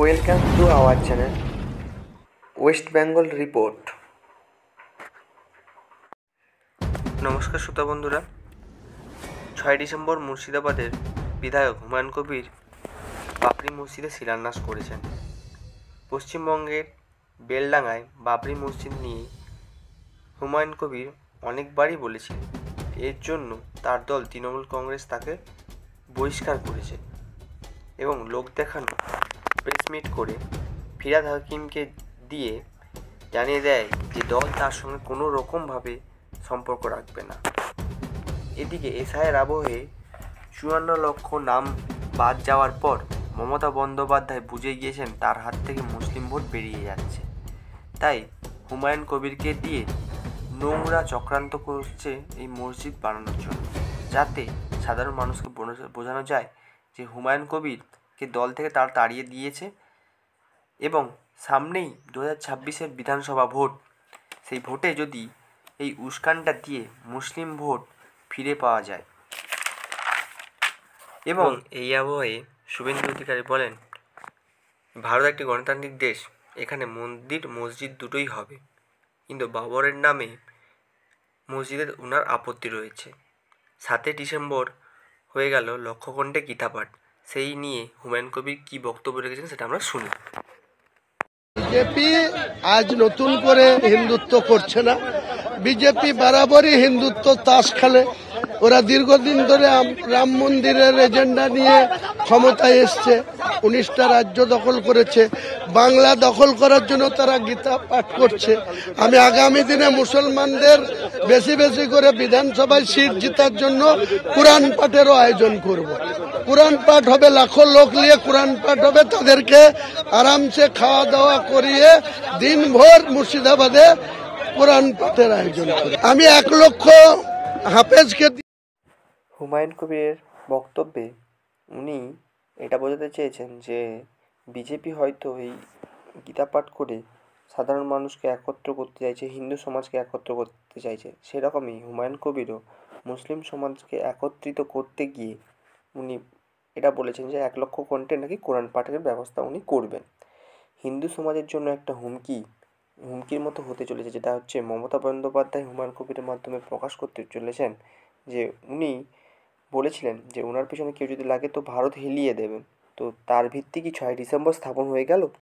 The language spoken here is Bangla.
Welcome to our channel West Bengal report. নমস্কার শ্রোতা বন্ধুরা, 6 ডিসেম্বর মুর্শিদাবাদের বিধায়ক হুমায়ুন কবির বাবরি মসজিদে শিলান্যাস করেছেন। পশ্চিমবঙ্গের বেলডাঙায় বাবরি মসজিদ নিয়ে হুমায়ুন কবির অনেকবারই বলেছিলেন, এর জন্য তার দল তৃণমূল কংগ্রেস তাকে বহিষ্কার করেছে এবং লোক দেখানো প্রেস মিট করে ফিরহাদ হাকিমকে দিয়ে জানিয়ে দেয় যে দল তার সঙ্গে কোনো রকমভাবে সম্পর্ক রাখবে না। এদিকে এসআইয়ের আবহে 54 লক্ষ নাম বাদ যাওয়ার পর মমতা বন্দ্যোপাধ্যায় বুঝে গিয়েছেন তার হাত থেকে মুসলিম ভোট বেরিয়ে যাচ্ছে, তাই হুমায়ুন কবিরকে দিয়ে নোংরা চক্রান্ত করছে এই মসজিদ বানানোর জন্য, যাতে সাধারণ মানুষকে বোঝানো যায় যে হুমায়ুন কবিরকে দল থেকে তার তাড়িয়ে দিয়েছে এবং সামনেই 2026-এর বিধানসভা ভোট, সেই ভোটে যদি এই উস্কানটা দিয়ে মুসলিম ভোট ফিরে পাওয়া যায়। এবং এই আবহে শুভেন্দু অধিকারী বলেন, ভারত একটি গণতান্ত্রিক দেশ, এখানে মন্দির মসজিদ দুটোই হবে, কিন্তু বাবরের নামে মসজিদের ওনার আপত্তি রয়েছে। 7 ডিসেম্বর হয়ে গেল লক্ষকণ্ঠে গীতাপাঠ, সেই নিয়ে হুমায়ুন কবির কী বক্তব্য রেখেছেন সেটা আমরা শুনি। বিজেপি আজ নতুন করে হিন্দুত্ব করছে না, বিজেপি বরাবরই হিন্দুত্ব তাস খেলে। ওরা দীর্ঘদিন ধরে রাম মন্দিরের এজেন্ডা নিয়ে ক্ষমতায় এসছে, 19টা রাজ্য দখল করেছে, বাংলা দখল করার জন্য তারা গীতা পাঠ করছে। আমি আগামী দিনে মুসলমানদের বেশি বেশি করে বিধানসভায় সিট জেতার জন্য কোরআন পাঠেরও আয়োজন করব। কোরআন পাঠ হবে, লাখো লোক নিয়ে কোরআন পাঠ হবে, তাদেরকে আরামসে খাওয়া দাওয়া করিয়ে দিনভর মুর্শিদাবাদে কোরআন পাঠের আয়োজন করি। আমি 1 লক্ষ হাফেজকে। হুমায়ুন কবিরের বক্তব্যে উনি এটা বোঝাতে চেয়েছেন যে বিজেপি হয়তো এই গীতা পাঠ করে সাধারণ মানুষকে একত্র করতে চাইছে, হিন্দু সমাজকে একত্র করতে চাইছে। সেরকমই হুমায়ুন কবিরও মুসলিম সমাজকে একত্রিত করতে গিয়ে উনি এটা বলেছেন যে 1 লক্ষ কণ্ঠে নাকি কোরআন পাঠের ব্যবস্থা উনি করবেন। হিন্দু সমাজের জন্য একটা হুমকির মতো হতে চলেছে, যেটা হচ্ছে মমতা বন্দ্যোপাধ্যায় হুমায়ুন কবিরের মাধ্যমে প্রকাশ করতে চলেছেন যে উনি বলেছিলেন যে ওনার পিছনে কেউ যদি লাগে তো ভারত হিলিয়ে দেবেন। তো তার ভিত্তি কি 6 ডিসেম্বর স্থাপন হয়ে গেল?